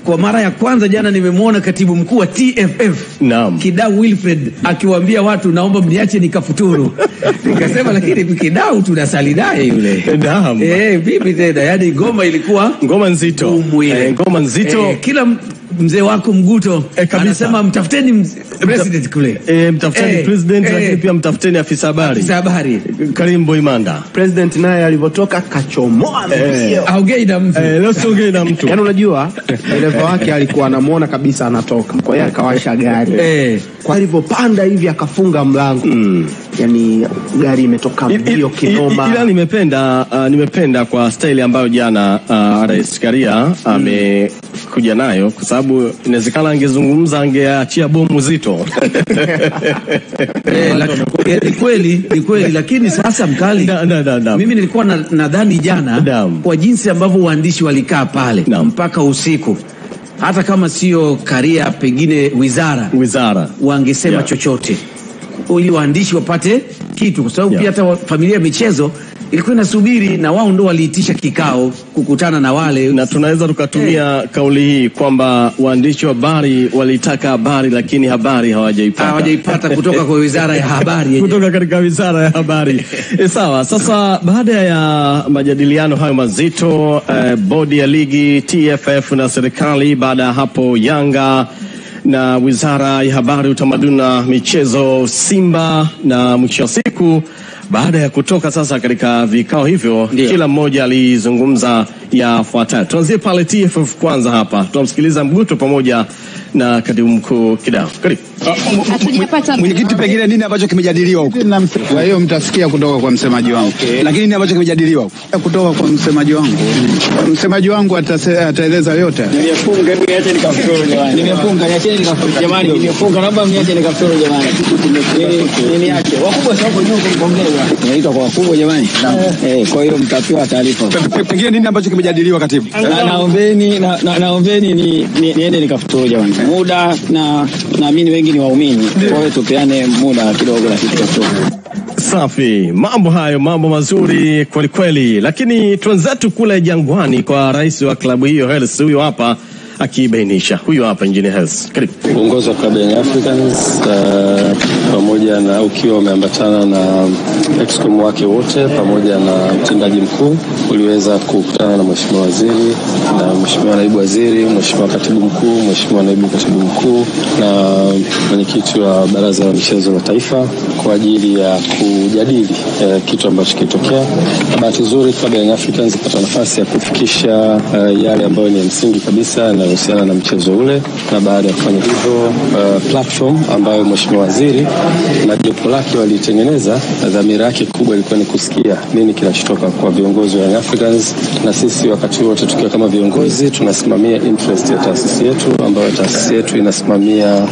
Kwa mara ya kwanza jana nimemwona katibu mkuu wa TFF Kidau Wilfred akiwaambia watu naomba mniache nikafuturu. Nikasema lakini Kidau tunasali naye yule. Vipi tena? Yaani ngoma ilikuwa ngoma nzito. Ngoma nzito. Kila mzee wako Mguto anasema mtafuteni president kule. Mtafuteni president, lakini pia mtafuteni afisa habari. Karim Boimanda. President naye alipotoka kachomoa aongei na mtu. Leo siongei na mtu. Yaani unajua dereva wake alikuwa anamuona kabisa anatoka. Kwa hiyo akawasha gari. Kwa alipopanda hivi akafunga mlango. Yaani gari imetoka mbio kinoma. Ila nimependa kwa style ambayo jana Rais Karia amekuja nayo, kwa sababu inawezekana angezungumza angeachia bomu zito. Ni kweli lakini sasa mkali mimi nilikuwa nadhani jana kwa jinsi ambavyo waandishi walikaa pale mpaka usiku, hata kama sio Karia pengine wizara wangesema chochote ili waandishi wapate kitu, kwa sababu pia hata familia ya michezo ilikuwa inasubiri na wao ndo waliitisha kikao kukutana na wale, na tunaweza tukatumia kauli hii kwamba waandishi wa habari walitaka habari lakini habari hawajaipata kutoka kwa wizara ya habari kutoka katika wizara ya habari. Sawa, sasa baada ya majadiliano hayo mazito, bodi ya ligi, TFF na serikali, baada ya hapo Yanga na wizara ya habari, utamaduni na michezo, Simba, na mwisho wa siku baada ya kutoka sasa katika vikao hivyo, kila mmoja alizungumza yafuatayo. Tuanzie pale TFF kwanza hapa. Tunamsikiliza Mguto pamoja na katibu mkuu Kidau. Karibu. Mwenyekiti, pengine nini ambacho kimejadiliwa huko? Kwa hiyo mtasikia kutoka kwa msemaji wangu. Lakini nini ambacho kimejadiliwa huko? Kutoka kwa msemaji wangu. Msemaji wangu ataeleza yote. Nimefunga, hebu niache nikafuturu jamani. Nimefunga, niache nikafuturu jamani. Nimefunga, naomba mniache nikafuturu jamani. Niache. Wakubwa sasa hapo juu kumpongeza. Naitwa kwa wakubwa jamani. Kwa hiyo mtapewa taarifa. Pengine nini ambacho kimejadiliwa katibu? Naombeni niende nikafuturu jamani. Muda na naamini wengi ni waumini. Kwa hiyo tupeane muda kidogo la kutafuturu. Safi, mambo mazuri kweli kweli. Lakini tuanzetu kule Jangwani kwa rais wa klabu hiyo Hersi, huyo hapa akibainisha. Huyo hapa Engineer Hersi. Karibu. Uongozi wa klabu ya Africans pamoja na ukiwa umeambatana na excom wake wote pamoja na mtendaji mkuu uliweza kukutana na mheshimiwa waziri na mheshimiwa naibu waziri, mheshimiwa katibu mkuu, mheshimiwa naibu katibu mkuu na mwenyekiti wa baraza la michezo la taifa kwa ajili ya kujadili kitu ambacho kilitokea. Bahati nzuri klabu ya Africans ipata nafasi ya kufikisha yale ambayo ni msingi kabisa yanayohusiana na mchezo ule, na baada ya kufanya hivyo platform ambayo mheshimiwa waziri na jopo lake walitengeneza, dhamira yake kubwa ilikuwa ni kusikia nini kinachotoka kwa viongozi wa Africans, na sisi wakati wote tukiwa kama viongozi tunasimamia interest ya taasisi yetu, ambayo taasisi yetu inasimamia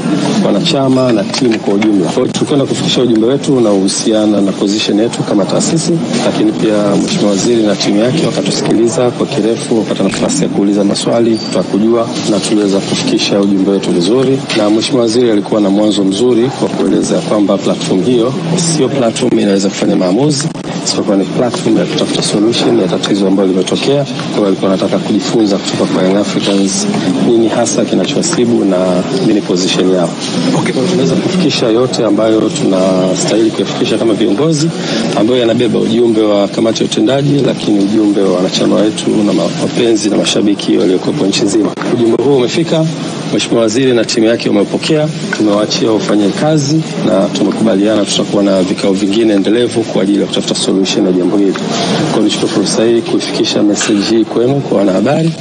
wanachama na timu kwa ujumla. Kwa hiyo tulikwenda kufikisha ujumbe wetu na uhusiana na position yetu kama taasisi, lakini pia mheshimiwa waziri na timu yake wakatusikiliza kwa kirefu, wakapata nafasi ya kuuliza maswali, tutakujua, na tuliweza kufikisha ujumbe wetu vizuri. Na mheshimiwa waziri alikuwa na mwanzo mzuri kwa kueleza kwamba platform hiyo sio platform inaweza kufanya maamuzi, isipokuwa ni platform ya kutafuta solution ya tatizo ambalo limetokea. Kwa hiyo alikuwa anataka kujifunza kutoka kwa Young Africans nini hasa kinachowasibu na nini position yao. Tunaweza kufikisha yote ambayo tunastahili kufikisha kama viongozi, ambayo yanabeba ujumbe wa kamati ya utendaji, lakini ujumbe wa wanachama wetu na wapenzi na mashabiki waliokuwa nchi nzima. Ujumbe huu umefika, mheshimiwa waziri na timu yake wamepokea, tumewaachia wafanye kazi na tumekubaliana tutakuwa na vikao vingine endelevu kwa ajili ya kutafuta solution ya jambo hili. Kwa nichukue fursa hii kuifikisha message hii kwenu kwa wanahabari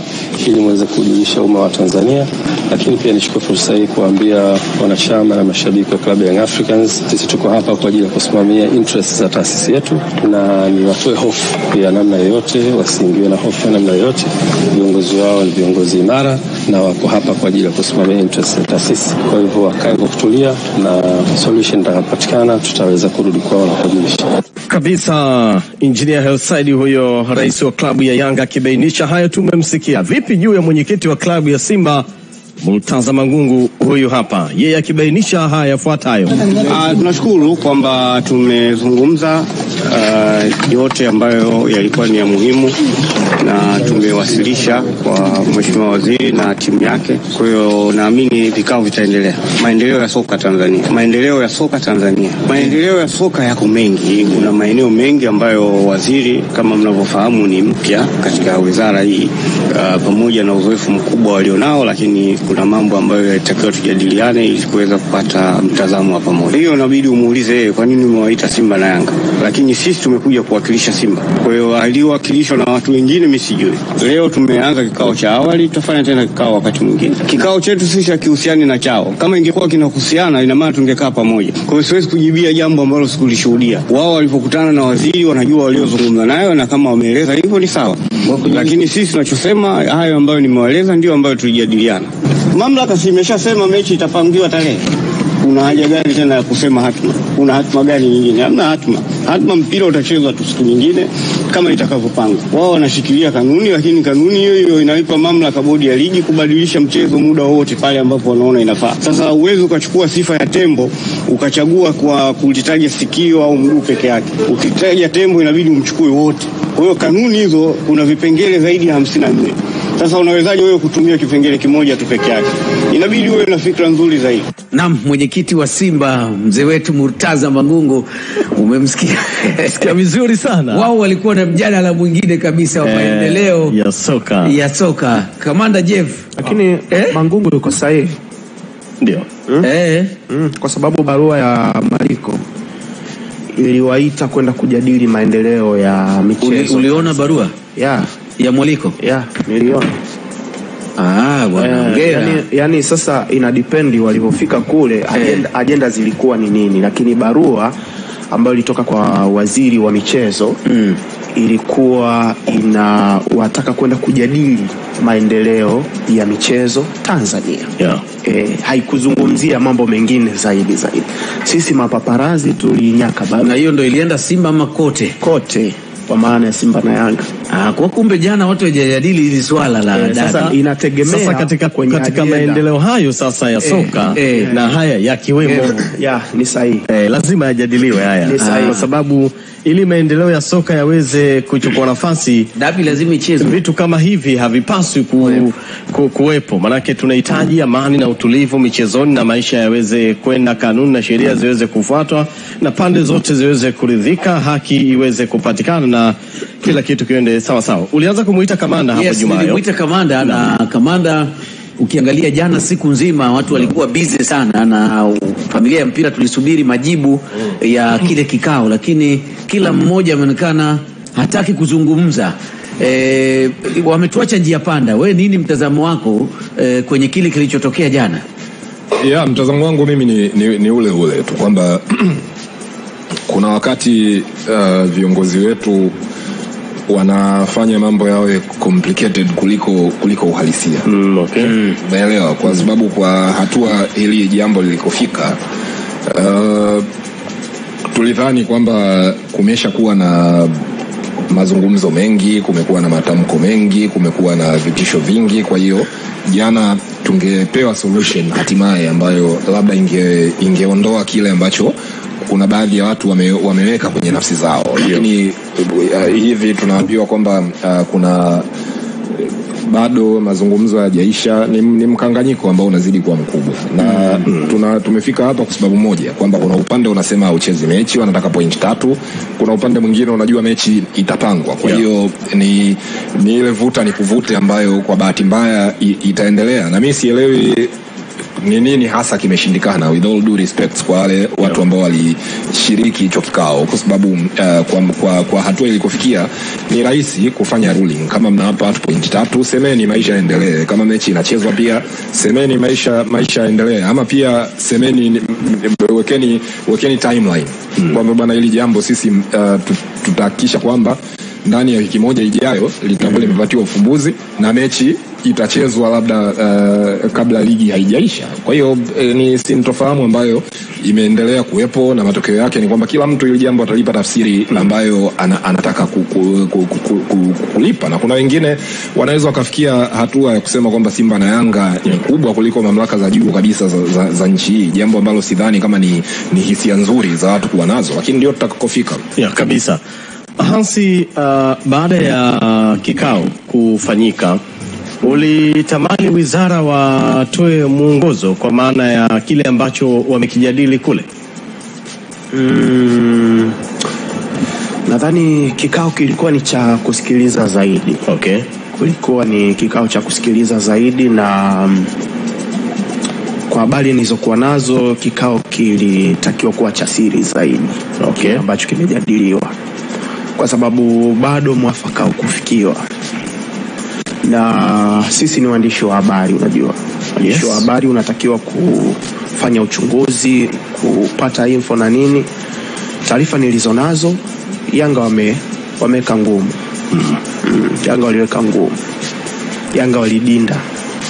ili muweze kujulisha umma wa Tanzania, lakini pia nichukue fursa hii kuambia wanachama na mashabiki wa klabu ya Young Africans, sisi tuko hapa kwa ajili ya kusimamia interests za taasisi yetu, na ni watoe hofu ya namna yoyote, wasiingiwe na hofu ya namna yoyote. Viongozi wao ni viongozi imara na wako hapa kwa ajili ya kusimamia interests za taasisi. Kwa hivyo wakae kwa kutulia, na solution itakapopatikana tutaweza kurudi kwao na kujulisha. Kabisa, Engineer Hersi huyo rais wa klabu ya Yanga akibainisha hayo. Tumemsikia. Vipi juu ya mwenyekiti wa klabu ya Simba Murtaza Mangungu huyu hapa, yeye akibainisha haya yafuatayo. Tunashukuru kwamba tumezungumza yote ambayo yalikuwa ni ya muhimu na tumewasilisha kwa Mheshimiwa Waziri na timu yake. Kwa hiyo naamini vikao vitaendelea. Maendeleo ya soka Tanzania. Maendeleo ya soka Tanzania. Maendeleo ya soka yako mengi. Kuna maeneo mengi ambayo waziri kama mnavyofahamu ni mpya katika wizara hii, pamoja na uzoefu mkubwa walionao, lakini kuna mambo ambayo yatakiwa tujadiliane ili kuweza kupata mtazamo wa pamoja. Hiyo inabidi umuulize yeye kwa nini umewaita Simba na Yanga. Lakini sisi tumekuja kuwakilisha Simba. Kwa hiyo aliwakilishwa na watu wengine mimi sijui. Leo tumeanza kikao cha awali, tutafanya tena kikao wakati mwingine. Kikao chetu sisi hakihusiani na chao. Kama ingekuwa kinahusiana ina maana tungekaa pamoja. Kwa hiyo siwezi kujibia jambo ambalo sikulishuhudia. Wao walipokutana na waziri wanajua waliozungumza nayo, na kama wameeleza hivyo ni sawa. Lakini sisi tunachosema hayo ambayo nimewaeleza ndio ambayo tulijadiliana. Mamlaka si imeshasema mechi itapangiwa tarehe. Kuna haja gani tena ya kusema hatma? Kuna hatma gani nyingine? Hamna hatma. Hatma mpira utachezwa tu siku nyingine kama itakavyopangwa. Wao wanashikilia kanuni, lakini kanuni hiyo inaipa mamlaka bodi ya ligi kubadilisha mchezo muda wote pale ambapo wanaona inafaa. Sasa uwezo ukachukua sifa ya tembo ukachagua kwa kulitaja sikio au mguu peke yake. Ukitaja tembo inabidi umchukue wote. Kwa hiyo kanuni hizo kuna vipengele zaidi ya 54. Sasa unawezaje wewe kutumia kipengele kimoja tu peke yake? Inabidi uwe na fikra nzuri zaidi. Naam, mwenyekiti wa Simba mzee wetu Murtaza Mangungu, umemsikia? Sikia vizuri sana. Wao walikuwa na mjadala mwingine kabisa wa maendeleo ya soka. Kamanda Jeff, lakini Mangungu yuko sahihi. Ndio. Kwa sababu barua ya Maliko iliwaita kwenda kujadili maendeleo ya michezo. Uliona barua? Ya Mwaliko? Niliona. Bwana ongea. Yani sasa ina depend walipofika kule agenda zilikuwa ni nini, lakini barua ambayo ilitoka kwa waziri wa michezo ilikuwa wataka kwenda kujadili maendeleo ya michezo Tanzania. Haikuzungumzia mambo mengine zaidi. Sisi mapaparazi tulinyaka baba. Na hiyo ndio ilienda Simba ama kote? Kote. Kwa maana ya Simba na Yanga. Kwa kumbe jana watu wajadili hili swala la data. Sasa inategemea sasa katika maendeleo hayo sasa ya soka na haya yakiwemo ni sahihi. Lazima yajadiliwe haya. Kwa sababu ili maendeleo ya soka yaweze kuchukua nafasi, dabi lazima ichezwe. Vitu kama hivi havipaswi kuwepo. Maanake tunahitaji amani na utulivu michezoni, na maisha yaweze kwenda, kanuni na sheria ziweze kufuatwa, na pande zote ziweze kuridhika, haki iweze kupatikana, na kila kitu kiende sawa sawa. Ulianza kumuita kamanda hapo Jumayo. Nilimuita kamanda na kamanda, ukiangalia jana siku nzima watu walikuwa busy sana, na familia ya mpira tulisubiri majibu ya kile kikao, lakini kila mmoja ameonekana hataki kuzungumza. Wametuacha njia panda. Wewe nini mtazamo wako kwenye kile kilichotokea jana? Mtazamo wangu mimi ni ule tu kwamba kuna wakati viongozi wetu wanafanya mambo yawe complicated kuliko uhalisia. Naelewa kwa sababu kwa hatua hili jambo lilikofika, tulidhani kwamba kumesha kuwa na mazungumzo mengi, kumekuwa na matamko mengi, kumekuwa na vitisho vingi. Kwa hiyo jana tungepewa solution hatimaye ambayo labda ingeondoa kile ambacho kuna baadhi ya watu wameweka kwenye nafsi zao. Lakini hivi tunaambiwa kwamba kuna bado mazungumzo hayajaisha. Ni mkanganyiko ambao unazidi kuwa mkubwa, na tumefika hapa kwa sababu moja, kwamba kuna upande unasema uchezi mechi wanataka point 3, kuna upande mwingine unajua mechi itapangwa. Kwa hiyo ni ile vuta ni kuvute ambayo kwa bahati mbaya itaendelea, na mimi sielewi ni nini hasa kimeshindikana, with all due respect kwa wale watu ambao walishiriki hicho kikao, kwa sababu kwa hatua ilikofikia ni rahisi kufanya ruling. Kama mnawapa watu point 3, semeni maisha yaendelee. Kama mechi inachezwa pia semeni maisha yaendelee, ama pia semeni wekeni timeline kwamba bwana hili jambo sisi tutahakikisha kwamba ndani ya wiki moja ijayo litakuwa limepatiwa ufumbuzi na mechi itachezwa labda kabla ligi haijaisha. Kwa hiyo ni sintofahamu ambayo imeendelea kuwepo, na matokeo yake ni kwamba kila mtu ile jambo atalipa tafsiri ambayo anataka kulipa, na kuna wengine wanaweza wakafikia hatua ya kusema kwamba Simba na Yanga ni kubwa kuliko mamlaka za juu kabisa za nchi hii, jambo ambalo sidhani kama ni hisia nzuri za watu kuwa nazo, lakini ndio tutakokofika. Ya kabisa. Hansi, baada ya kikao kufanyika, ulitamani wizara watoe mwongozo kwa maana ya kile ambacho wamekijadili kule? Nadhani kikao kilikuwa ni cha kusikiliza zaidi. Okay. Kulikuwa ni kikao cha kusikiliza zaidi, na kwa habari nilizokuwa nazo kikao kilitakiwa kuwa cha siri zaidi. Okay. Ambacho kimejadiliwa, kwa sababu bado mwafaka kufikiwa. Na sisi ni waandishi wa habari, unajua. Waandishi wa habari unatakiwa kufanya uchunguzi, kupata info na nini. Taarifa nilizonazo, Yanga wameka ngumu. Yanga waliweka ngumu. Yanga walidinda.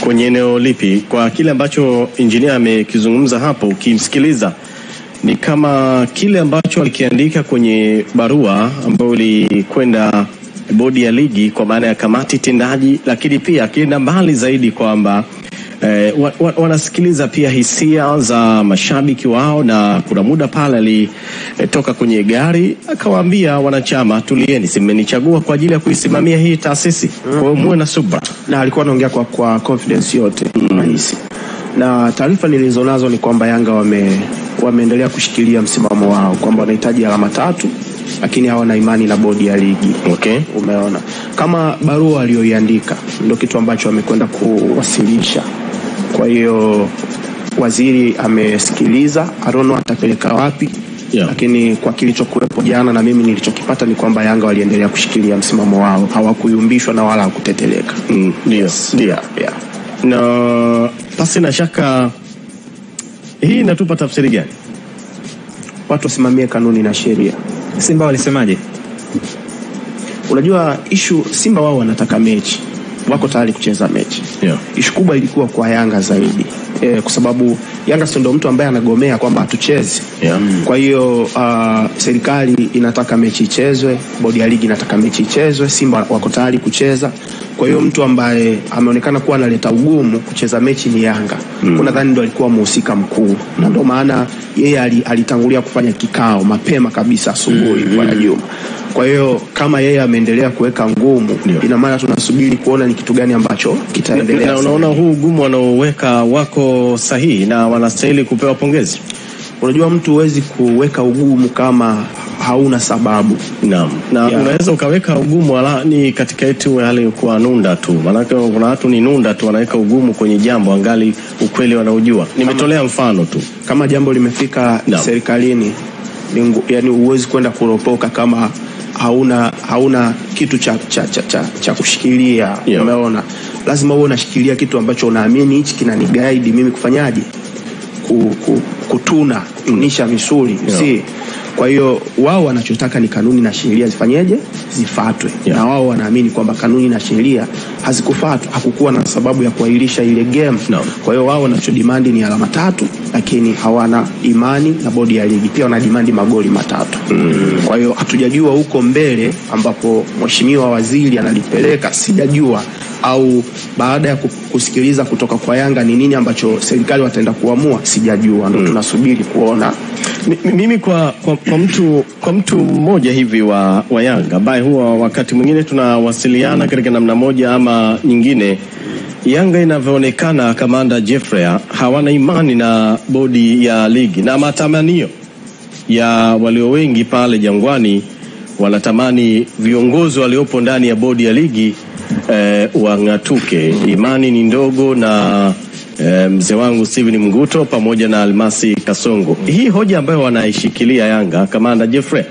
Kwenye eneo lipi? Kwa kile ambacho engineer amekizungumza hapo, ukimsikiliza ni kama kile ambacho alikiandika kwenye barua ambayo ilikwenda bodi ya ligi kwa maana ya kamati tendaji, lakini pia kienda mbali zaidi kwamba wanasikiliza pia hisia za mashabiki wao, na kuna muda pale alitoka kwenye gari akawaambia wanachama, tulieni, simenichagua kwa ajili ya kuisimamia hii taasisi, kwa hiyo muwe na subra. Na alikuwa anaongea kwa confidence yote rahisi. Na taarifa nilizonazo ni kwamba Yanga wameendelea kushikilia msimamo wao kwamba wanahitaji alama 3, lakini hawana imani na bodi ya ligi. Okay. Umeona kama barua aliyoiandika ndio kitu ambacho amekwenda kuwasilisha. Kwa hiyo waziri amesikiliza, I don't know atapeleka wapi. Yeah. Lakini kwa kilichokuwepo jana na mimi nilichokipata ni kwamba Yanga waliendelea kushikilia msimamo wao, hawakuyumbishwa na wala hakuteteleka. Yes. Yeah. Na pasi na shaka hii inatupa tafsiri gani? Watu wasimamie kanuni na sheria. Simba walisemaje? Unajua Simba wao wanataka mechi, wako tayari kucheza mechi. Yeah. Ishu kubwa ilikuwa kwa Yanga zaidi. Kwa sababu Yanga sio ndio mtu ambaye anagomea kwamba hatuchezi. Yeah. Kwa hiyo serikali inataka mechi ichezwe, bodi ya ligi inataka mechi ichezwe, Simba wako tayari kucheza. Kwa hiyo mtu ambaye ameonekana kuwa analeta ugumu kucheza mechi ni Yanga. Kuna dhani ndio alikuwa mhusika mkuu. Na ndio maana yeye alitangulia kufanya kikao mapema kabisa asubuhi kwa Juma. Kwa hiyo kama yeye ameendelea kuweka ngumu, ina maana tunasubiri kuona ni kitu gani ambacho kitaendelea. Na unaona huu ugumu wanaoweka wako sahihi na wanastahili kupewa pongezi. Unajua mtu huwezi kuweka ugumu kama hauna sababu. Naam. Na unaweza ukaweka ugumu ni katika eti hali kwa nunda tu. Maana kuna watu ni nunda tu wanaweka ugumu kwenye jambo angali ukweli wanaojua. Nimetolea mfano tu. Kama jambo limefika serikalini, yani huwezi kwenda kuropoka kama hauna kitu cha kushikilia. Yeah. Umeona? Lazima uwe unashikilia kitu ambacho unaamini hichi kinaniguide mimi kufanyaje? Kutunisha misuli. Yeah. Si kwa hiyo wao wanachotaka ni kanuni na sheria zifanyeje? Zifuatwe. Yeah. Na wao wanaamini kwamba kanuni na sheria hazikufuatwa, hakukuwa na sababu ya kuahirisha ile game. No. Kwa hiyo wao wanachodimandi ni alama 3, lakini hawana imani na bodi ya ligi. Pia wanadimandi magoli 3. Kwa hiyo hatujajua huko mbele ambapo mheshimiwa waziri analipeleka, sijajua, au baada ya kusikiliza kutoka kwa Yanga ni nini ambacho serikali wataenda kuamua, sijajua. Ndio tunasubiri kuona. Mimi kwa mtu mmoja hivi wa Yanga ambaye huwa wakati mwingine tunawasiliana katika namna moja ama nyingine, Yanga inavyoonekana, Kamanda Jeffrey, hawana imani na bodi ya ligi, na matamanio ya walio wengi pale Jangwani wanatamani viongozi waliopo ndani ya bodi ya ligi wang'atuke. Imani ni ndogo na mzee wangu Steven Mguto pamoja na Almasi Kasongo. Hii hoja ambayo wanaishikilia Yanga, Kamanda Jeffrey,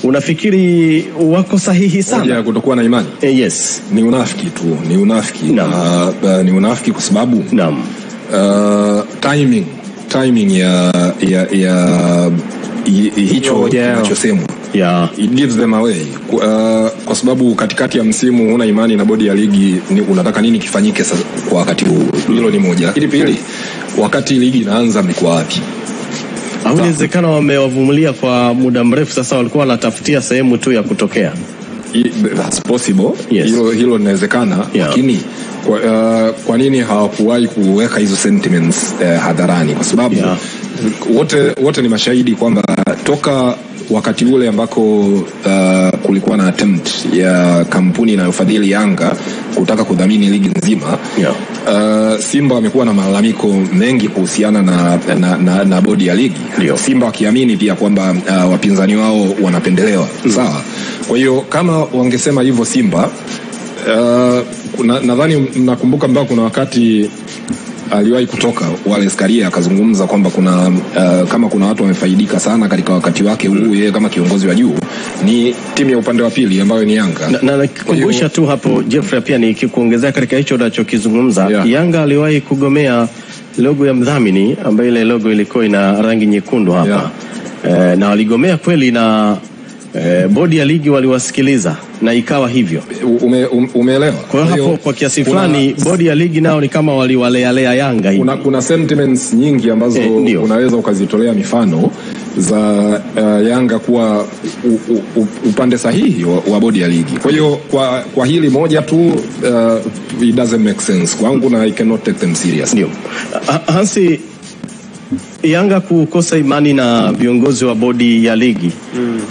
unafikiri wako sahihi sana? Hoja ya kutokuwa na imani? Yes. Ni unafiki tu, ni unafiki. Ni unafiki kwa sababu timing ya hicho kinachosemwa It gives them away. Kwa sababu katikati ya msimu huna imani na bodi ya ligi, unataka nini kifanyike kwa wakati huu? Hilo ni moja. Lakini pili, wakati ligi inaanza mlikuwa wapi? Inawezekana wamewavumilia kwa muda mrefu sasa, walikuwa wanatafutia sehemu tu ya kutokea. That's possible. Yes. Hilo linawezekana, lakini kwa nini hawakuwahi kuweka hizo sentiments hadharani? Kwa sababu wote ni mashahidi kwamba toka wakati ule ambako kulikuwa na attempt ya kampuni inayofadhili Yanga kutaka kudhamini ligi nzima, Simba wamekuwa na malalamiko mengi kuhusiana na bodi ya ligi. Simba wakiamini pia kwamba wapinzani wao wanapendelewa. Sawa. Kwa hiyo kama wangesema hivyo Simba, nadhani mnakumbuka mbao kuna wakati aliwahi kutoka Wallace Karia akazungumza kwamba kama kuna watu wamefaidika sana katika wakati wake huu yeye kama kiongozi wa juu ni timu ya upande wa pili ambayo ni Yanga. Na kukumbusha tu hapo Jeffrey, pia nikikuongezea katika hicho unachokizungumza, Yanga aliwahi kugomea logo ya mdhamini ambayo ile logo ilikuwa ina rangi nyekundu hapa. Na waligomea kweli, na bodi ya ligi waliwasikiliza na ikawa hivyo. Umeelewa? Kwa hapo kwa kiasi fulani bodi ya ligi nao ni kama waliwalealea Yanga hivi. Kuna sentiments nyingi ambazo unaweza ukazitolea mifano za Yanga kuwa upande sahihi wa bodi ya ligi. Kwa hiyo kwa hili moja tu it doesn't make sense kwangu, na I cannot take them serious. Ndio. Hansi, Yanga kukosa imani na viongozi wa bodi ya ligi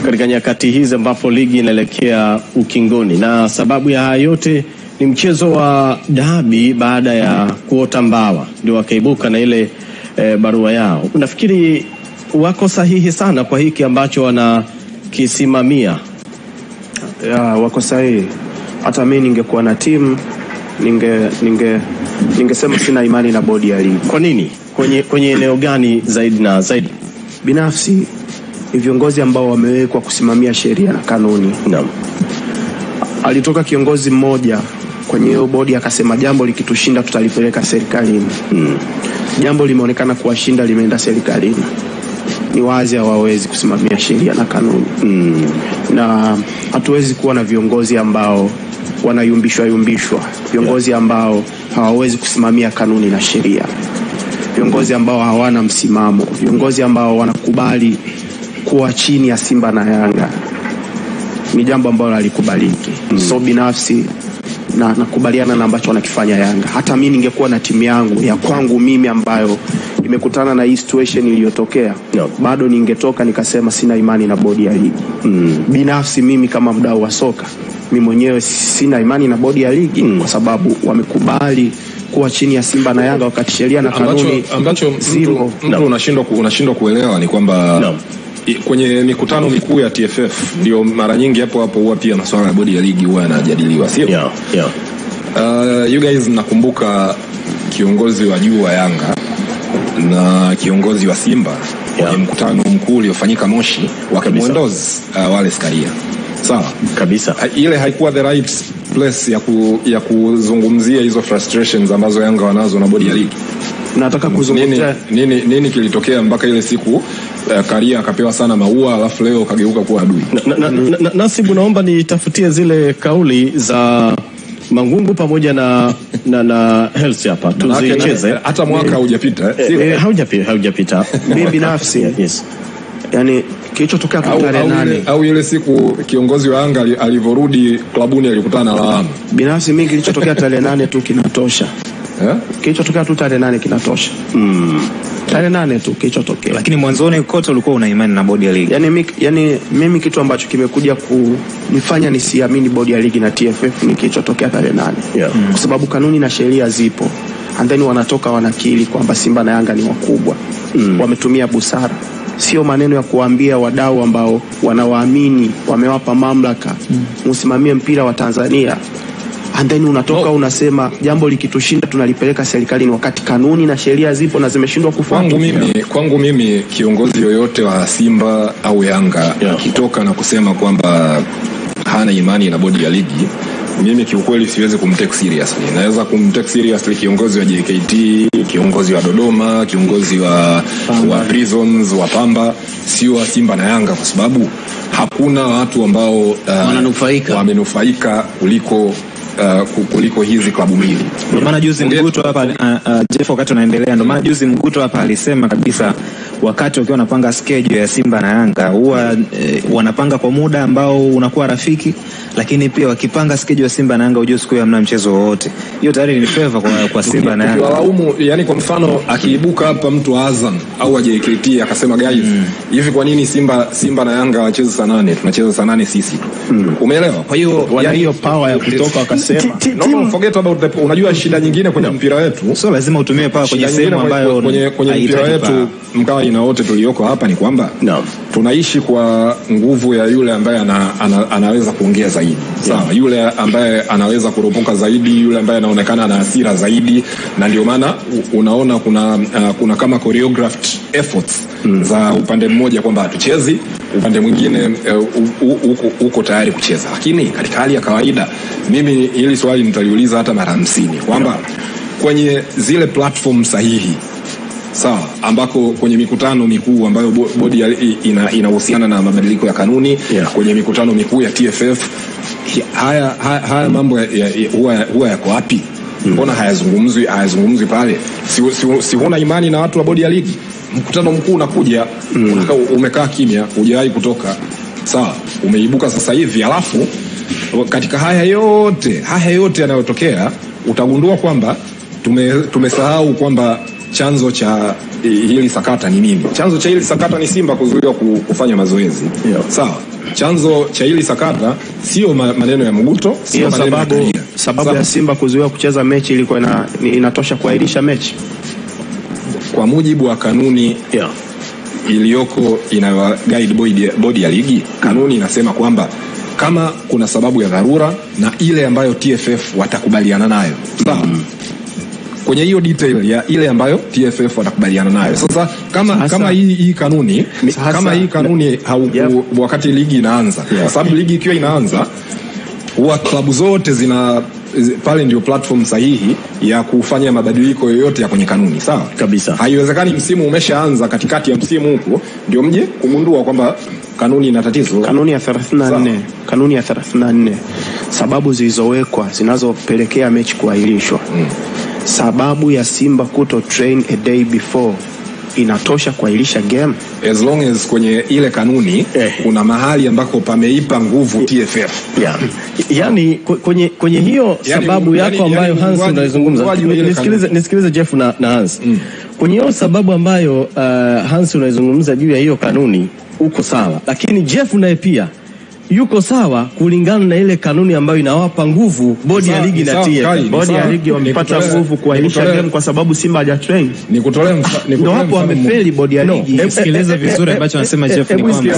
katika nyakati hizi ambapo ligi inaelekea ukingoni, na sababu ya haya yote ni mchezo wa dabi baada ya kuota mbawa ndio wakaibuka na ile barua yao. Unafikiri wako sahihi sana kwa hiki ambacho wanakisimamia? Wako sahihi. Hata mimi ningekuwa na timu ningesema sina imani na bodi ya ligi. Kwa nini? Kwenye eneo gani zaidi na zaidi? Binafsi ni viongozi ambao wamewekwa kusimamia sheria na kanuni. Naam. Alitoka kiongozi mmoja kwenye hiyo bodi akasema jambo likitushinda tutalipeleka serikalini. Jambo limeonekana kuwashinda, limeenda serikalini. Ni wazi hawawezi kusimamia sheria na kanuni. Na hatuwezi kuwa na viongozi ambao wanayumbishwa, viongozi ambao hawawezi kusimamia kanuni na sheria, viongozi ambao hawana msimamo, viongozi ambao wanakubali kuwa chini ya Simba na Yanga. Ni jambo ambalo halikubaliki. So binafsi na nakubaliana na ambacho wanakifanya Yanga. Hata mimi ningekuwa na timu yangu ya kwangu mimi ambayo imekutana na hii situation iliyotokea, bado ningetoka nikasema sina imani na bodi ya ligi. Binafsi mimi kama mdau wa soka, mimi mwenyewe sina imani na bodi ya ligi kwa sababu wamekubali kuwa chini ya Simba na Yanga wakati sheria na kanuni ambacho mtu unashindwa kuelewa ni kwamba kwenye mikutano mikuu ya TFF ndio mara nyingi hapo huwa pia masuala ya bodi ya ligi huwa yanajadiliwa, sio? You guys nakumbuka kiongozi wa juu wa Yanga na kiongozi wa Simba kwenye mkutano mkuu uliofanyika Moshi wakamuendoze Wallace Karia. Sawa kabisa. Ile haikuwa the right place ya kuzungumzia hizo frustrations ambazo Yanga wanazo na bodi ya ligi. Nataka kuzungumzia nini kilitokea mpaka ile siku Karia akapewa sana maua alafu leo kageuka kuwa adui. Nasibu, naomba nitafutie zile kauli za Mangungu pamoja na Hersi hapa tuzicheze. Hata mwaka haujapita. Haujapita. Mimi binafsi yani kilichotokea tarehe 8 au ile siku kiongozi wa Yanga alivorudi klabuni alikutana na lawama. Binafsi mimi kilichotokea tarehe 8 tu kinatosha. Kilichotokea tu tarehe 8 kinatosha. Tarehe 8 tu kilichotokea. Lakini mwanzoni kote ulikuwa una imani na bodi ya ligi. Yani mimi kitu ambacho kimekuja kunifanya nisiamini bodi ya ligi na TFF ni kilichotokea tarehe 8. Kwa sababu kanuni na sheria zipo. And then wanatoka wanakili kwamba Simba na Yanga ni wakubwa. Wametumia busara. Sio maneno ya kuambia wadau ambao wanawaamini, wamewapa mamlaka msimamie mpira wa Tanzania. And then unatoka unasema jambo likitushinda tunalipeleka serikalini wakati kanuni na sheria zipo na zimeshindwa kufuatwa. Kwangu mimi kiongozi yoyote wa Simba au Yanga akitoka na kusema kwamba hana imani na bodi ya ligi, mimi kiukweli siwezi kumtake seriously. Naweza kumtake seriously kiongozi wa JKT, kiongozi wa Dodoma, kiongozi wa Prisons, wa Pamba, sio wa Simba na Yanga, kwa sababu hakuna watu ambao wamenufaika kuliko hizi klabu mbili. Ndio maana juzi Mguto hapa Jeff, wakati unaendelea, ndio maana juzi Mguto hapa alisema kabisa wakati wakiwa wanapanga schedule ya Simba na Yanga huwa wanapanga kwa muda ambao unakuwa rafiki, lakini pia wakipanga schedule ya Simba na Yanga ujue siku hamna mchezo wowote. Hiyo tayari ni favor kwa Simba na Yanga. Walaumu, yani kwa mfano akiibuka hapa mtu wa Azam au JKT akasema guys, hivi kwa nini Simba na Yanga wacheze saa 8 tunacheza saa 8 sisi tu? Umeelewa? Kwa hiyo hiyo power ya kutoka wakasema no forget about the, unajua shida nyingine kwenye mpira wetu, so lazima utumie power kwenye sehemu ambayo kwenye mpira wetu mkawa ina wote tulioko hapa ni kwamba tunaishi kwa nguvu ya yule ambaye anaweza kuongea zaidi. Sawa, yule ambaye anaweza kuropoka zaidi, yule ambaye anaonekana ana hasira zaidi, na ndio maana unaona kuna kama choreographed efforts za upande mmoja kwamba hatuchezi, upande mwingine uko tayari kucheza. Lakini katika hali ya kawaida mimi hili swali nitaliuliza hata mara 50 kwamba kwenye zile platform sahihi, sawa, ambako kwenye mikutano mikuu ambayo bodi inahusiana na mabadiliko ya kanuni, kwenye mikutano mikuu ya TFF, haya mambo huwa yako wapi? Mbona hayazungumzwi pale? Si huna imani na watu wa bodi ya ligi? Mkutano mkuu unakuja, umekaa kimya, hujawahi kutoka. Sawa, umeibuka sasa hivi, alafu katika haya yote yanayotokea utagundua kwamba tumesahau kwamba chanzo cha hili sakata ni nini? Chanzo cha hili sakata ni Simba kuzuiwa kufanya mazoezi. Sawa. Chanzo cha hili sakata sio maneno ya Mguto, sio sababu ya Simba kuzuiwa kucheza mechi ilikuwa inatosha kuahirisha mechi. Kwa mujibu wa kanuni iliyoko inayo guide bodi ya ligi, kanuni inasema kwamba kama kuna sababu ya dharura na ile ambayo TFF watakubaliana nayo. Sawa. Kwenye hiyo detail ya ile ambayo TFF watakubaliana nayo. Sasa kama hii kanuni wakati ligi inaanza, kwa sababu ligi ikiwa inaanza huwa klabu zote pale ndio platform sahihi ya kufanya mabadiliko yoyote ya kwenye kanuni. Sawa kabisa. Haiwezekani msimu umeshaanza katikati ya msimu huko ndio mje kugundua kwamba kanuni ina tatizo. Kanuni ya 34 sababu zilizowekwa zinazopelekea mechi kuahirishwa. Sababu ya Simba kuto train a day before inatosha kuahirisha game, as long as kwenye ile kanuni kuna mahali ambako pameipa nguvu TFF. Yani kwenye hiyo sababu yako ambayo Hans unazungumza, nisikilize Jeff na Hans. Kwenye hiyo sababu ambayo Hans unazungumza juu ya hiyo kanuni uko sawa, lakini Jeff naye pia yuko sawa kulingana na ile kanuni ambayo inawapa nguvu bodi ya ligi na TFF. Bodi ya ligi wamepata nguvu kuahirisha game kwa sababu Simba hajatrain. Ndio hapo wamefeli bodi ya ligi. Sikiliza vizuri ambacho anasema Jeff ni kwamba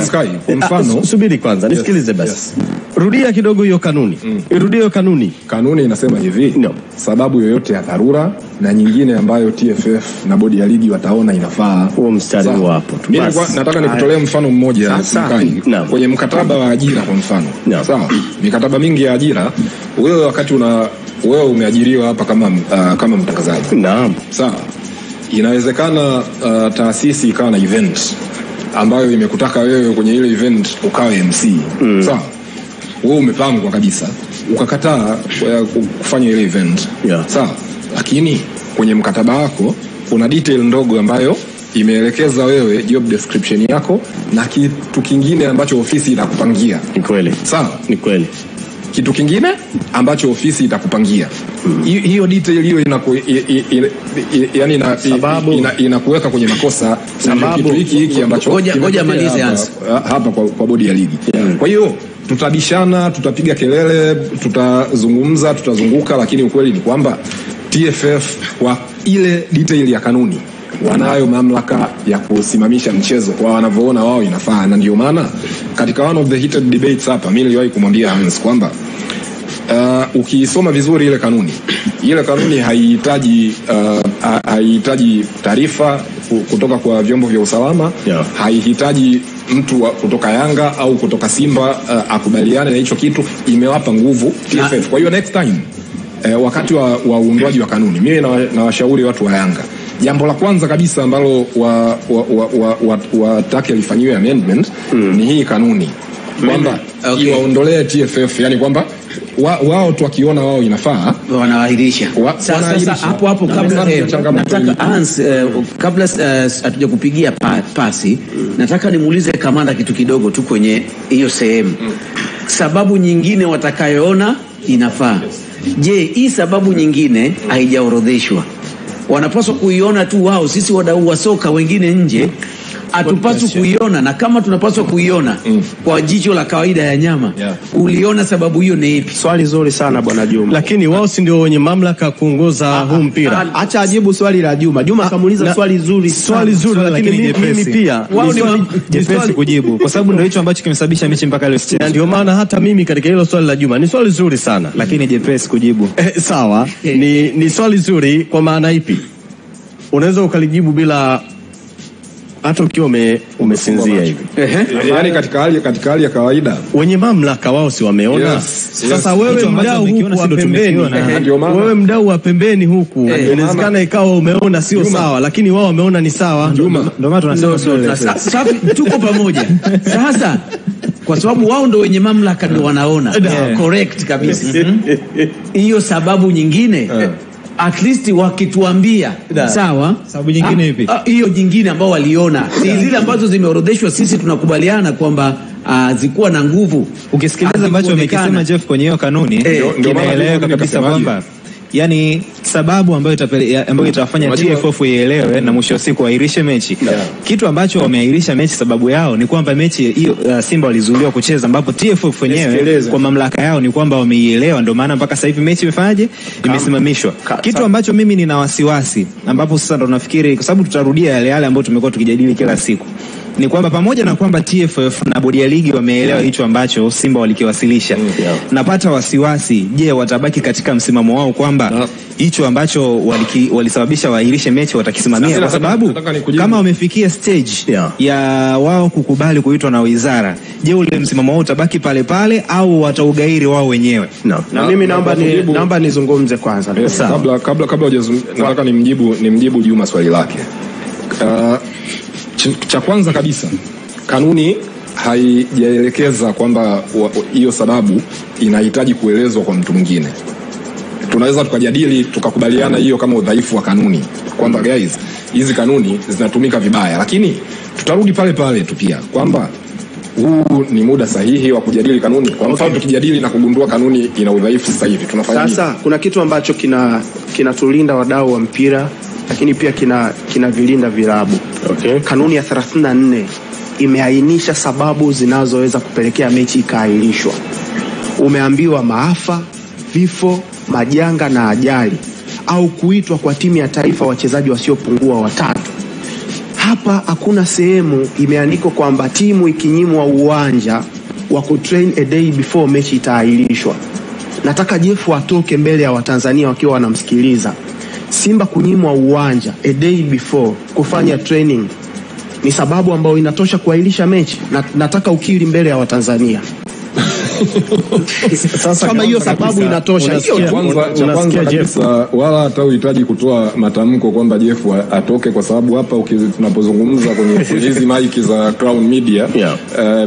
mfano, subiri kwanza nisikilize basi. Rudia kidogo hiyo kanuni. Rudia hiyo kanuni. Kanuni inasema hivi, sababu yoyote ya dharura na nyingine ambayo TFF na bodi ya ligi wataona inafaa. Huo mstari hapo. Mimi nataka nikutolee mfano mmoja kwenye mkataba wa ajira kwa mfano. Sawa. Mikataba mingi ya ajira, wewe wakati wewe umeajiriwa hapa kama mtangazaji. Naam. Sawa. Inawezekana taasisi ikawa na event ambayo imekutaka wewe kwenye ile event ukawe MC. Sawa. Wewe umepangwa kabisa, ukakataa kufanya ile event. Sawa. Lakini kwenye mkataba wako kuna detail ndogo ambayo imeelekeza wewe job description yako na kitu kingine ambacho ofisi itakupangia. Ni kweli. Sawa? Ni kweli. Kitu kingine ambacho ofisi itakupangia. Hiyo detail hiyo inakuweka kwenye makosa. Sababu hiki ambacho ngoja malize hapa kwa bodi ya ligi. Kwa hiyo tutabishana, tutapiga kelele, tutazungumza, tutazunguka, lakini ukweli ni kwamba TFF kwa ile detail ya kanuni wanayo mamlaka ya kusimamisha mchezo kwa wanavyoona wao inafaa. Na ndio maana katika one of the heated debates hapa mimi niliwahi kumwambia Hans kwamba ukiisoma vizuri ile kanuni haihitaji taarifa kutoka kwa vyombo vya usalama, haihitaji mtu kutoka Yanga au kutoka Simba akubaliane na hicho kitu. Imewapa nguvu TFF. Kwa hiyo next time wakati wa uundwaji wa kanuni, mimi na washauri watu wa Yanga, jambo la kwanza kabisa ambalo watake lifanyiwe amendment ni hii kanuni. kwamba waondolee TFF, yani kwamba wao tu wakiona wao inafaa wanaahirisha. Sasa hapo kabla nataka Hans, kabla hatuja kupigia pasi, nataka nimuulize kamanda kitu kidogo tu kwenye hiyo sehemu. Sababu nyingine watakayoona inafaa. Je, hii sababu nyingine haijaorodheshwa? Wanapaswa kuiona tu wao, sisi wadau wa soka wengine nje hatupaswi kuiona, na kama tunapaswa kuiona kwa jicho la kawaida ya nyama, uliona sababu hiyo ni ipi? Swali zuri sana bwana Juma. Lakini wao si ndio wenye mamlaka kuongoza huu mpira. Acha ajibu swali la Juma. Juma kamuuliza swali zuri, lakini mimi pia wao ni jepesi kujibu, kwa sababu ndio hicho ambacho kimesababisha mechi mpaka leo. Ndio maana hata mimi katika hilo swali la Juma ni swali zuri sana, lakini jepesi kujibu. Sawa, ni swali zuri kwa maana ipi? Unaweza ukalijibu bila hata ukiwa umesinzia hivi. Yaani katika hali ya kawaida wenye mamlaka wao si wameona. Sasa wewe mdau huku wa pembeni, wewe mdau wa pembeni huku, inawezekana ikawa umeona sio sawa, lakini wao wameona ni sawa. Ndio maana tunasema safi, tuko pamoja. Sasa kwa sababu wao ndio wenye mamlaka, ndio wanaona correct kabisa. Hiyo sababu nyingine at least wakituambia sawa. Sababu nyingine ipi? Hiyo nyingine ambao waliona si zile ambazo zimeorodheshwa, sisi tunakubaliana kwamba zikuwa na nguvu. Ukisikiliza ambacho amekisema Jeff kwenye hiyo kanuni, inaeleweka kabisa kwamba yani sababu ambayo itafanya TFF ielewe na mwisho wa siku airishe mechi. Kitu ambacho wameahirisha mechi, sababu yao ni kwamba mechi hiyo Simba walizuiliwa kucheza, ambapo TFF wenyewe kwa mamlaka yao ni kwamba wameielewa, ndio maana mpaka sasa hivi mechi imefanyaje, imesimamishwa. Kitu ambacho mimi nina wasiwasi, ambapo sasa ndo nafikiri, kwa sababu tutarudia yale ambayo tumekuwa tukijadili kila siku, ni kwamba pamoja na kwamba TFF na bodi ya ligi wameelewa hicho ambacho Simba walikiwasilisha, napata wasiwasi, je, watabaki katika msimamo wao kwamba hicho ambacho walisababisha waahirishe mechi watakisimamia? Kwa sababu kama wamefikia stage ya wao kukubali kuitwa na wizara, je, ule msimamo wao utabaki pale pale au wataugairi wao wenyewe? Na mimi naomba nizungumze kwanza. Kabla nataka nimjibu Juma swali lake. Cha kwanza kabisa, kanuni haijaelekeza kwamba hiyo sababu inahitaji kuelezwa kwa mtu mwingine. Tunaweza tukajadili tukakubaliana hiyo kama udhaifu wa kanuni, kwamba guys, hizi kanuni zinatumika vibaya, lakini tutarudi pale pale tu pia kwamba huu ni muda sahihi wa kujadili kanuni. Kwa mfano tukijadili na kugundua kanuni ina udhaifu sasa hivi tunafanya nini? Sasa kuna kitu ambacho kinatulinda wadau wa mpira, lakini pia kina vilinda vilabu. Kanuni ya 34 imeainisha sababu zinazoweza kupelekea mechi ikaahirishwa. Umeambiwa maafa, vifo, majanga na ajali, au kuitwa kwa timu ya taifa wachezaji wasiopungua 3. Hapa hakuna sehemu imeandikwa kwamba timu ikinyimwa uwanja wa kutrain a day before mechi itaahirishwa. Nataka Jeff atoke mbele ya Watanzania wakiwa wanamsikiliza. Simba kunyimwa uwanja a day before kufanya training ni sababu ambayo inatosha kuahirisha mechi? Nataka ukiri mbele ya Watanzania. Sasa kama hiyo sababu inatosha, hiyo kwanza kabisa, wala hata uhitaji kutoa matamko kwamba Jeff atoke, kwa sababu hapa tunapozungumza kwenye hizi maiki za Crown Media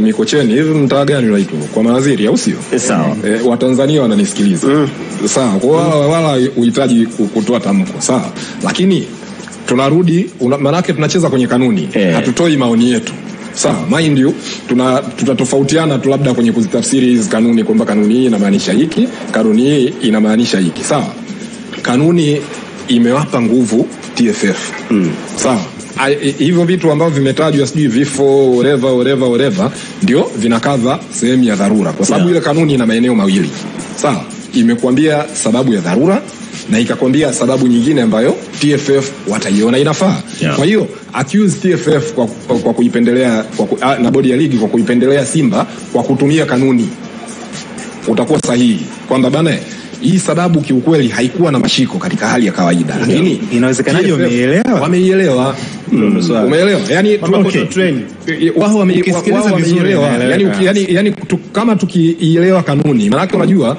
Mikocheni hivi mtaa gani unaitwa kwa mawaziri, au sio? Sawa. Watanzania wananisikiliza. Sawa, kwa wala uhitaji kutoa tamko. Sawa. Lakini tunarudi, manake tunacheza kwenye kanuni. Hatutoi maoni yetu. Sawa, mind you, tutatofautiana tu labda kwenye kuzitafsiri hizi kanuni, kwamba kanuni hii inamaanisha hiki, kanuni hii inamaanisha hiki. Sawa. Kanuni imewapa nguvu TFF. Sawa. Hivyo vitu ambavyo vimetajwa, sijui vifo, whatever, ndio vinakava sehemu ya dharura, kwa sababu ile kanuni ina maeneo mawili. Sawa. Imekuambia sababu ya dharura na ikakwambia sababu nyingine ambayo TFF wataiona inafaa. Kwa hiyo accuse TFF kwa kuipendelea na bodi ya ligi kwa kuipendelea Simba kwa kutumia kanuni, utakuwa sahihi kwamba bana, hii sababu kiukweli haikuwa na mashiko katika hali ya kawaida, lakini inawezekanaje wameielewa. Umeelewa? Yani wao wamesikiliza vizuri. Yani kama tukielewa kanuni, maana unajua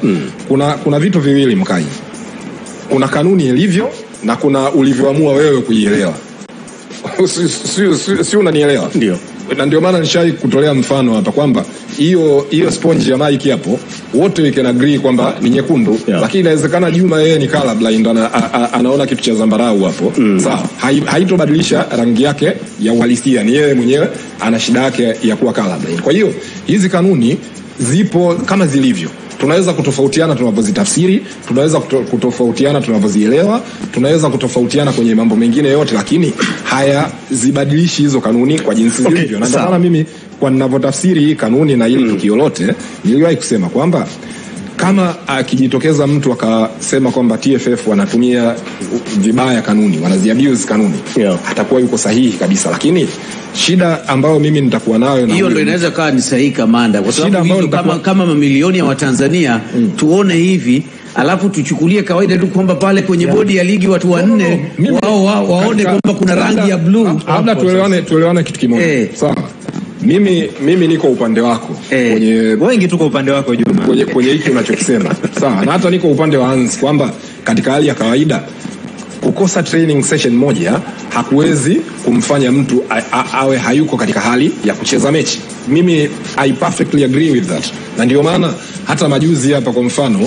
kuna vitu viwili Mkai. Kuna kanuni ilivyo na kuna ulivyoamua wewe kuielewa. si unanielewa? Ndio. Na ndio maana nishai kutolea mfano hapa kwamba hiyo sponge ya Mike hapo wote we can agree kwamba ni nyekundu, lakini inawezekana Juma yeye ni colorblind, anaona kitu cha zambarau hapo. Sawa, haitobadilisha rangi yake ya uhalisia, ni yeye mwenyewe ana shida yake ya kuwa colorblind. Kwa hiyo hizi kanuni zipo kama zilivyo. Tunaweza kutofautiana tunavyozitafsiri, tunaweza kutofautiana tunavyozielewa, tunaweza kutofautiana kwenye mambo mengine yote, lakini haya zibadilishi hizo kanuni kwa jinsi zilivyo. Na ndio mimi kwa ninavyotafsiri hii kanuni na hili tukio lote, niliwahi kusema kwamba kama akijitokeza mtu akasema kwamba TFF wanatumia vibaya kanuni, wanaziabuse kanuni, atakuwa yuko sahihi kabisa. Lakini shida ambayo mimi nitakuwa nayo na hiyo ndio inaweza kuwa ni sahihi kamanda, kwa sababu kama mamilioni ya Watanzania tuone hivi alafu tuchukulie kawaida tu kwamba pale kwenye bodi ya ligi watu wanne wao waone kwamba kuna rangi ya blue. Labda tuelewane kitu kimoja. Sawa. Mimi niko upande wako. Kwenye wengi tuko upande wako Juma. Kwenye hiki unachokisema. Sawa. Na hata niko upande wa Hans kwamba katika hali ya kawaida kukosa training session moja hakuwezi kumfanya mtu awe hayuko katika hali ya kucheza mechi. Mimi I perfectly agree with that. Na ndio maana hata majuzi hapa kwa mfano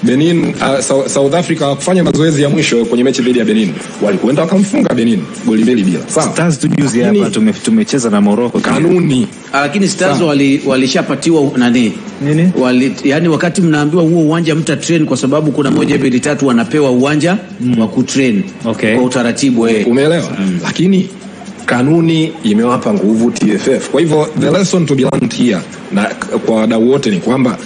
Benin, South Africa kufanya mazoezi ya mwisho kwenye mechi dhidi ya Benin, walikwenda wakamfunga Benin goli 2 bila. Sawa. Stars tujuzi hapa tumecheza na Morocco kanuni. Lakini Stars walishapatiwa nini? Yani wakati mnaambiwa huo uwanja mta train kwa sababu kuna 1 2 3 wanapewa uwanja wa kutrain kwa utaratibu Umeelewa? Lakini kanuni imewapa nguvu TFF. Kwa hivyo the lesson to be learned here na kwa wadau wote ni kwamba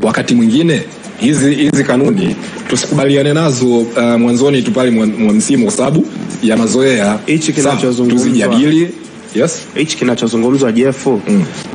wakati mwingine hizi kanuni tusikubaliane nazo mwanzoni tu pale mwa msimu kwa sababu ya mazoea. Hichi kinachozungumzwa tuzijadili. Yes, hichi kinachozungumzwa Jeff,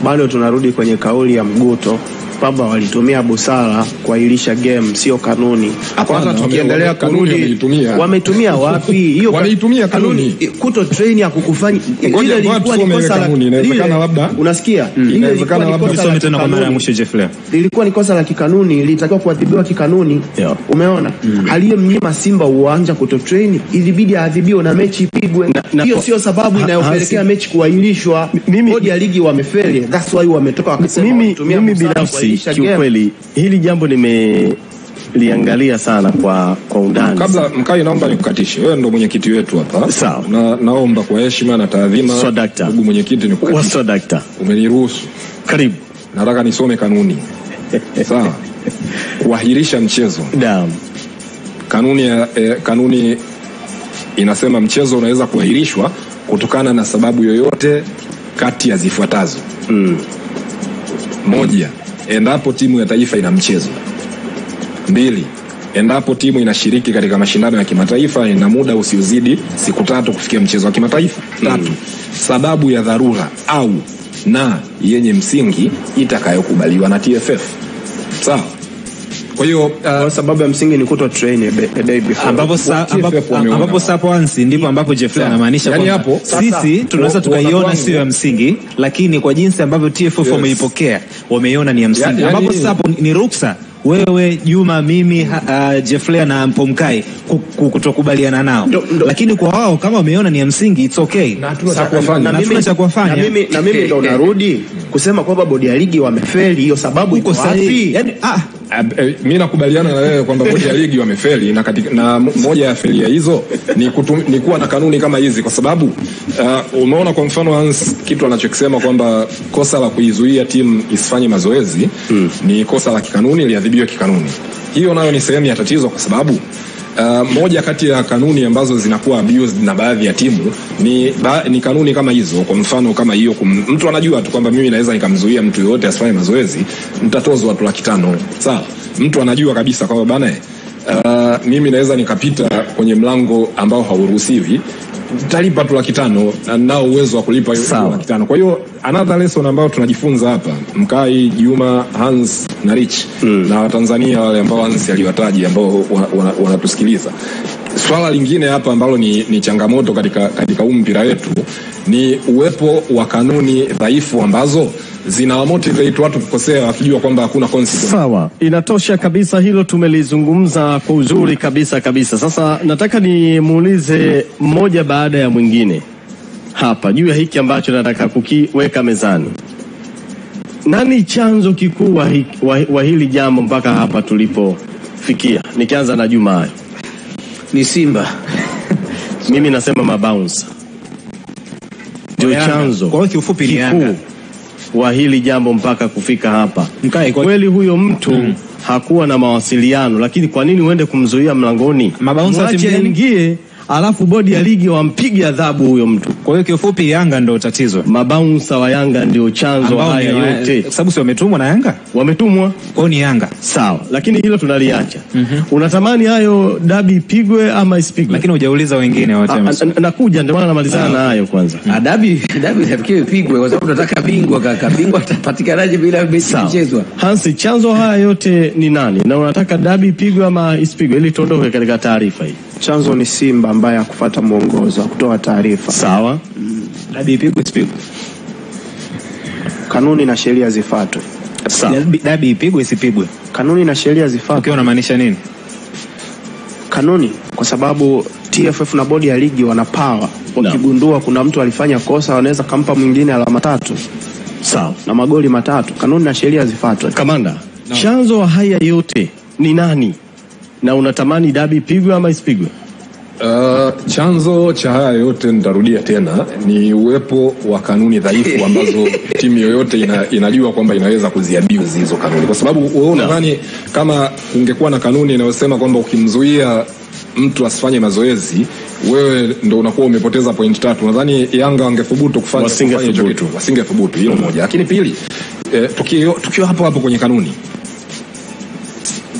bado tunarudi kwenye kauli ya Mguto kwamba walitumia busara kuahirisha game, sio kanuni. Kwanza tukiendelea kurudi wametumia wapi hiyo? Wameitumia kanuni. Kuto train ya kukufanya ile ilikuwa ni kosa la inawezekana labda. Unasikia? Inawezekana labda tusome tena kwa mara ya mwisho Jeff leo. Lilikuwa ni kosa la kikanuni, lilitakiwa kuadhibiwa kikanuni. Umeona? Aliyemnyima Simba uwanja kuto train ilibidi aadhibiwe na mechi ipigwe. Hiyo sio sababu inayopelekea mechi kuahirishwa. Bodi ya ligi wamefeli. That's why wametoka wakasema mimi binafsi kiukweli hili jambo nimeliangalia sana kwa undani. Kabla Mkai, naomba nikukatishe. Wewe ndo mwenyekiti wetu hapa. Sawa. Naomba kwa heshima na taadhima. Ndugu mwenyekiti nikukatishe. Umeniruhusu. Karibu. Nataka nisome kanuni. Sawa. Kuahirisha mchezo. Naam. Kanuni inasema mchezo unaweza kuahirishwa kutokana na sababu yoyote kati ya zifuatazo. 1, endapo timu ya taifa ina mchezo. 2, endapo timu inashiriki katika mashindano ya kimataifa ina muda usiozidi siku 3 kufikia mchezo wa kimataifa. 3, sababu ya dharura au na yenye msingi itakayokubaliwa na TFF. Sawa. Kwa hiyo sababu ya msingi ni kuto train a day before. Ambapo sapoansi ndipo ambapo Jeff anamaanisha kwamba sisi tunaweza tukaiona sio ya msingi, lakini kwa jinsi ambavyo TFF wameipokea wameiona ni ya msingi. Ambapo sapo ni ruksa wewe Juma, mimi Jefflea na Mpomkai kutokubaliana nao, lakini kwa wao kama wameona ni ya msingi it's okay. Na mimi ndo narudi kusema kwamba bodi ya ligi wamefeli. Hiyo sababu iko sahihi. Yani mimi nakubaliana na wewe kwamba bodi ya ligi wamefeli, na moja ya felia hizo ni kuwa na kanuni kama hizi, kwa sababu umeona kwa mfano Hans kitu anachokisema kwamba kosa la kuizuia timu isifanye mazoezi ni kosa la kikanuni, liadhibiwe kikanuni. Hiyo nayo ni sehemu ya tatizo, kwa sababu moja kati ya kanuni ambazo zinakuwa abused na baadhi ya timu ni kanuni kama hizo. Kwa mfano kama hiyo, mtu anajua tu kwamba mimi naweza nikamzuia mtu yote asifanye mazoezi, nitatozwa watu 500. Sawa, mtu anajua kabisa kwamba bana mimi naweza nikapita kwenye mlango ambao hauruhusiwi, nitalipa tu 500 na nao uwezo wa kulipa hiyo 500. Kwa hiyo another lesson ambayo tunajifunza hapa, Mkai, Juma, Hans na Rich na Watanzania wale ambao Hans aliwataji ambao wanatusikiliza. Swala lingine hapa ambalo ni changamoto katika mpira wetu ni uwepo wa kanuni dhaifu ambazo zinawamotivate watu kukosea wakijua kwamba hakuna consequence. Sawa, inatosha kabisa, hilo tumelizungumza kwa uzuri kabisa. Sasa nataka nimuulize mmoja baada ya mwingine. hapa juu ya hiki ambacho nataka kukiweka mezani. Nani chanzo kikuu wa hili jambo mpaka hapa tulipofikia? Nikianza na Juma. Ni Simba. Mimi nasema mabounce ndio chanzo. Kwa hiyo kiufupi ni Yanga wa hili jambo mpaka kufika hapa. Kweli huyo mtu hakuwa na mawasiliano, lakini kwa nini uende kumzuia mlangoni? Mwache aingie, alafu bodi ya ligi wampige adhabu huyo mtu. Kwa hiyo kiufupi Yanga ndio tatizo. Mabouncer wa Yanga ndio chanzo haya yote. Sababu si wametumwa na Yanga? Wametumwa. Kwa hiyo ni Yanga. Sawa, lakini hilo tunaliacha. Unatamani hayo dabi ipigwe ama isipigwe? Lakini hujauliza wengine wote. Nakuja ndio maana namalizana na hayo kwanza. Dabi inatakiwa ipigwe kwa sababu tunataka bingwa kaka. Bingwa atapatikanaje bila mechi kuchezwa? Hansi, chanzo haya yote ni nani? Na unataka dabi ipigwe ama isipigwe ili tuondoke katika taarifa hii? Chanzo ni Simba ambaye hakufuata mwongozo wa kutoa taarifa. Sawa. Dabi ipigwe isipigwe? Kanuni na sheria zifuatwe. Sawa. Dabi ipigwe isipigwe? Kanuni na sheria zifuatwe. Ukiwa unamaanisha nini? Kanuni kwa sababu TFF na bodi ya ligi wana power. Wakigundua kuna mtu alifanya kosa wanaweza kampa mwingine alama 3. Sawa. Na magoli 3. Kanuni na sheria zifuatwe. Kamanda, chanzo wa haya yote ni nani? Na unatamani dabi ipigwe ama isipigwe? Chanzo cha haya yote nitarudia tena ni uwepo wa kanuni dhaifu ambazo timu yoyote inajua kwamba inaweza kuziabuse hizo kanuni. Kwa sababu wewe unadhani kama ungekuwa na kanuni inayosema kwamba ukimzuia mtu asifanye mazoezi wewe ndio unakuwa umepoteza point 3, unadhani Yanga wangethubutu kufanya hicho kitu? Wasingethubutu. Hilo moja. Lakini pili, tukio hapo kwenye kanuni,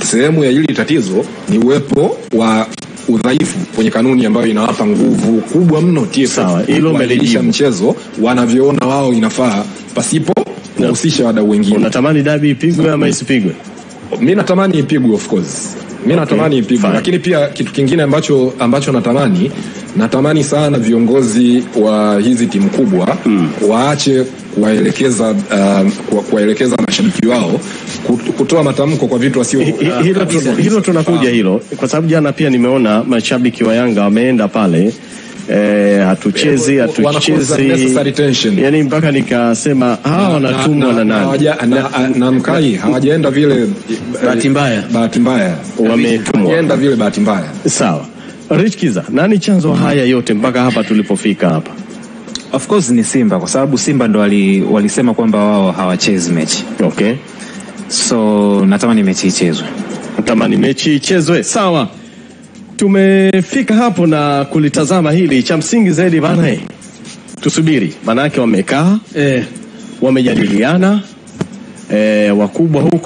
sehemu ya hili tatizo ni uwepo wa udhaifu kwenye kanuni ambayo inawapa nguvu kubwa mno TFF hilo kuendesha mchezo wanavyoona wao inafaa pasipo kuhusisha wadau wengine. Unatamani dabi ipigwe ama isipigwe? Mimi natamani ipigwe, of course. Mimi natamani ipigwe, lakini pia kitu kingine ambacho natamani sana viongozi wa hizi timu kubwa waache kuwaelekeza mashabiki wao kutoa matamko kwa vitu wasio. Hilo tunakuja hilo kwa sababu jana pia nimeona mashabiki wa Yanga wameenda pale hatuchezi yani mpaka nikasema hawa wanatumwa na nani na mkai hawajaenda vile bahati mbaya wametumwa, hawajaenda vile bahati mbaya. Sawa. Rich Kiza, nani chanzo haya yote mpaka hapa tulipofika hapa? Of course ni Simba, kwa sababu Simba ndo walisema kwamba wao hawachezi mechi. Okay. So natamani mechi ichezwe. Natamani mechi ichezwe. Sawa. Tumefika hapo na kulitazama hili, cha msingi zaidi bana tusubiri. Maana yake wamekaa wamejadiliana wakubwa huko